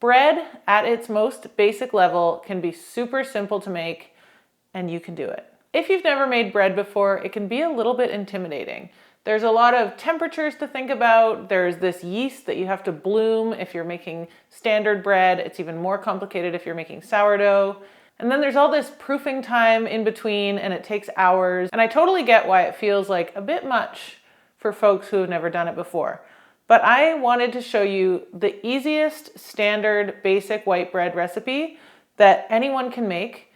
Bread at its most basic level can be super simple to make, and you can do it. If you've never made bread before, it can be a little bit intimidating. There's a lot of temperatures to think about. There's this yeast that you have to bloom if you're making standard bread. It's even more complicated if you're making sourdough. And then there's all this proofing time in between, and it takes hours. And I totally get why it feels like a bit much for folks who have never done it before. But I wanted to show you the easiest standard basic white bread recipe that anyone can make.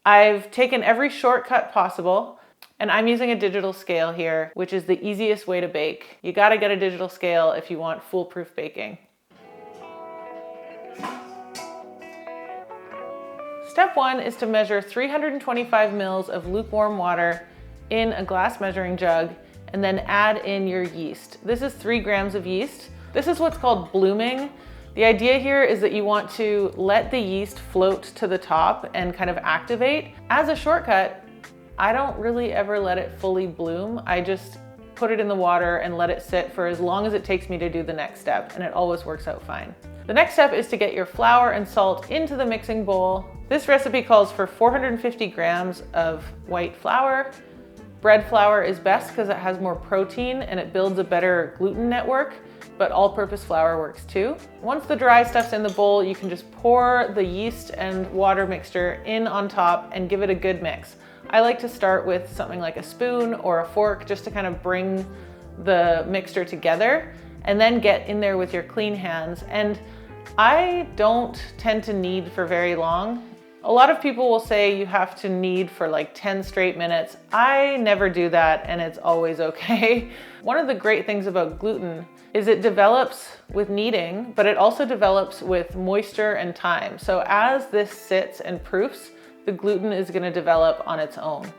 I've taken every shortcut possible, and I'm using a digital scale here, which is the easiest way to bake. You gotta get a digital scale if you want foolproof baking. Step 1 is to measure 325 mils of lukewarm water in a glass measuring jug, and then add in your yeast. This is 3 grams of yeast. This is what's called blooming. The idea here is that you want to let the yeast float to the top and kind of activate. As a shortcut, I don't really ever let it fully bloom. I just put it in the water and let it sit for as long as it takes me to do the next step, and it always works out fine. The next step is to get your flour and salt into the mixing bowl. This recipe calls for 450 grams of white flour. Bread flour is best because it has more protein and it builds a better gluten network, but all-purpose flour works too. Once the dry stuff's in the bowl, you can just pour the yeast and water mixture in on top and give it a good mix. I like to start with something like a spoon or a fork just to kind of bring the mixture together, and then get in there with your clean hands. And I don't tend to knead for very long. A lot of people will say you have to knead for like 10 straight minutes. I never do that, and it's always okay. One of the great things about gluten is it develops with kneading, but it also develops with moisture and time. So as this sits and proofs, the gluten is gonna develop on its own.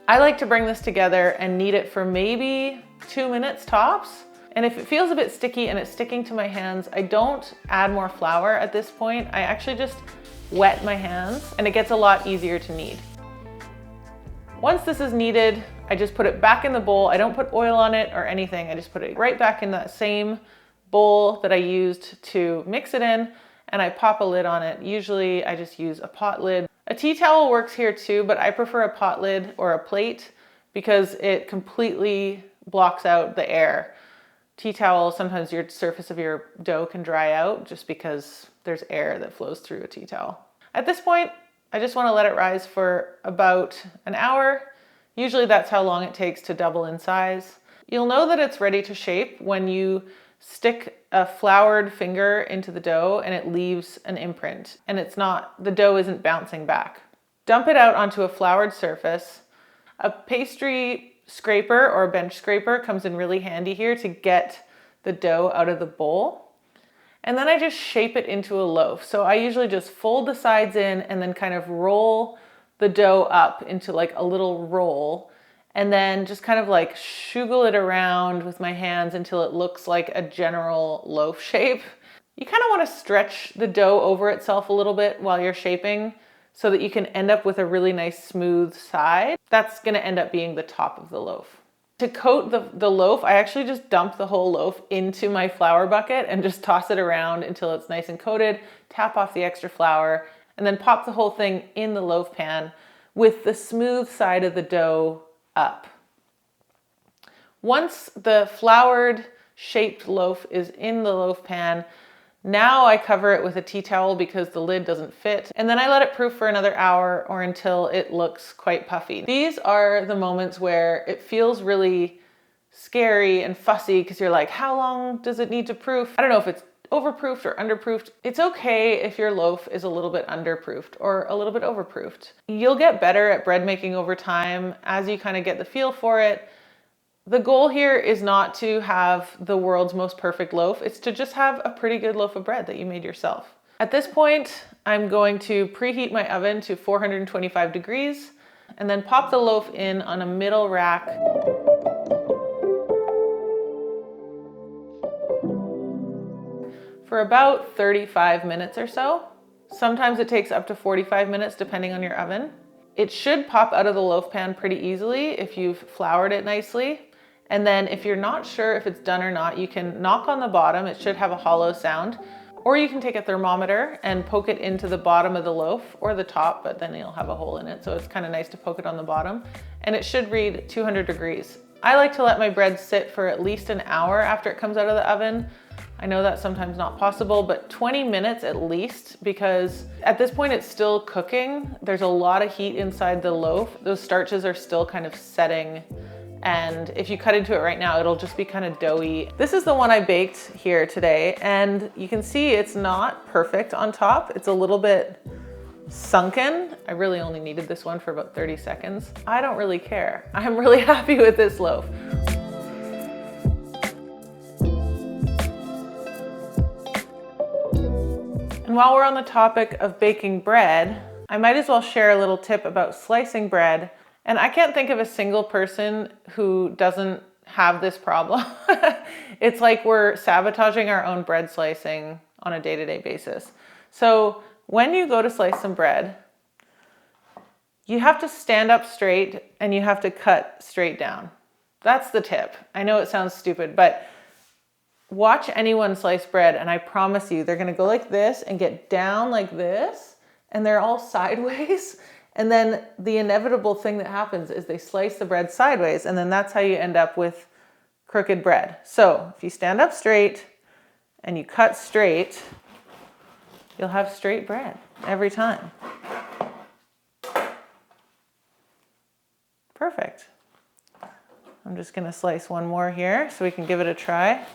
I like to bring this together and knead it for maybe 2 minutes tops. And if it feels a bit sticky and it's sticking to my hands, I don't add more flour at this point. I actually just wet my hands, and it gets a lot easier to knead. Once this is kneaded, I just put it back in the bowl. I don't put oil on it or anything. I just put it right back in that same bowl that I used to mix it in, and I pop a lid on it. Usually I just use a pot lid. A tea towel works here too, but I prefer a pot lid or a plate because it completely blocks out the air. Tea towel, sometimes your surface of your dough can dry out just because there's air that flows through a tea towel. At this point, I just want to let it rise for about an hour. Usually that's how long it takes to double in size. You'll know that it's ready to shape when you stick a floured finger into the dough and it leaves an imprint, and the dough isn't bouncing back. Dump it out onto a floured surface. A pastry scraper or a bench scraper comes in really handy here to get the dough out of the bowl. And then I just shape it into a loaf. So I usually just fold the sides in and then kind of roll the dough up into like a little roll, and then just kind of like shuggle it around with my hands until it looks like a general loaf shape. You kind of want to stretch the dough over itself a little bit while you're shaping so that you can end up with a really nice smooth side. That's going to end up being the top of the loaf. To coat the loaf, I actually just dump the whole loaf into my flour bucket and just toss it around until it's nice and coated, tap off the extra flour, and then pop the whole thing in the loaf pan with the smooth side of the dough up. Once the floured shaped loaf is in the loaf pan, now I cover it with a tea towel because the lid doesn't fit, and then I let it proof for another hour or until it looks quite puffy. These are the moments where it feels really scary and fussy because you're like, how long does it need to proof? I don't know if it's overproofed or underproofed. It's okay if your loaf is a little bit underproofed or a little bit overproofed. You'll get better at bread making over time as you kind of get the feel for it. The goal here is not to have the world's most perfect loaf. It's to just have a pretty good loaf of bread that you made yourself. At this point, I'm going to preheat my oven to 425 degrees and then pop the loaf in on a middle rack. For about 35 minutes or so. Sometimes it takes up to 45 minutes depending on your oven. It should pop out of the loaf pan pretty easily if you've floured it nicely. And then if you're not sure if it's done or not, you can knock on the bottom. It should have a hollow sound. Or you can take a thermometer and poke it into the bottom of the loaf or the top, but then you'll have a hole in it. So it's kind of nice to poke it on the bottom, and it should read 200 degrees. I like to let my bread sit for at least an hour after it comes out of the oven. I know that's sometimes not possible, but 20 minutes at least, because at this point it's still cooking. There's a lot of heat inside the loaf. Those starches are still kind of setting, and if you cut into it right now, it'll just be kind of doughy. This is the one I baked here today, and you can see it's not perfect on top. It's a little bit sunken. I really only needed this one for about 30 seconds. I don't really care. I'm really happy with this loaf. And while we're on the topic of baking bread, I might as well share a little tip about slicing bread. And I can't think of a single person who doesn't have this problem. It's like we're sabotaging our own bread slicing on a day-to-day basis. So when you go to slice some bread, you have to stand up straight and you have to cut straight down. That's the tip. I know it sounds stupid, but watch anyone slice bread and I promise you they're gonna go like this and get down like this, and they're all sideways. And then the inevitable thing that happens is they slice the bread sideways, and then that's how you end up with crooked bread. So if you stand up straight and you cut straight, you'll have straight bread every time. Perfect. I'm just gonna slice one more here so we can give it a try.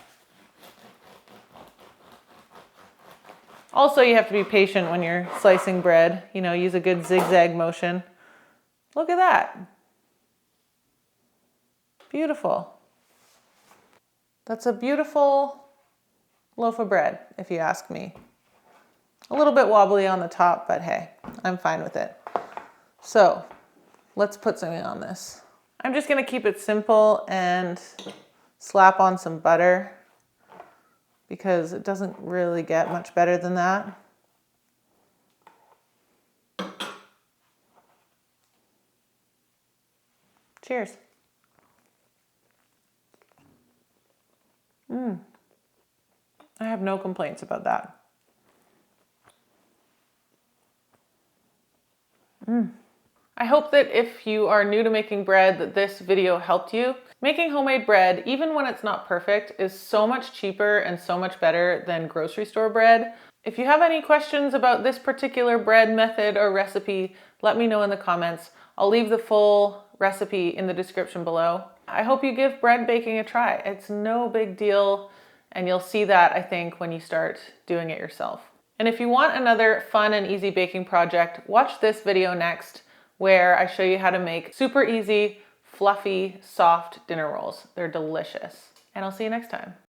Also, you have to be patient when you're slicing bread. You know, use a good zigzag motion. Look at that. Beautiful. That's a beautiful loaf of bread, if you ask me. A little bit wobbly on the top, but hey, I'm fine with it. So let's put something on this. I'm just gonna keep it simple and slap on some butter, because it doesn't really get much better than that. Cheers. I have no complaints about that. I hope that if you are new to making bread, that this video helped you. Making homemade bread, even when it's not perfect, is so much cheaper and so much better than grocery store bread. If you have any questions about this particular bread method or recipe, let me know in the comments. I'll leave the full recipe in the description below. I hope you give bread baking a try. It's no big deal, and you'll see that, I think, when you start doing it yourself. And if you want another fun and easy baking project, watch this video next, where I show you how to make super easy, fluffy, soft dinner rolls. They're delicious. And I'll see you next time.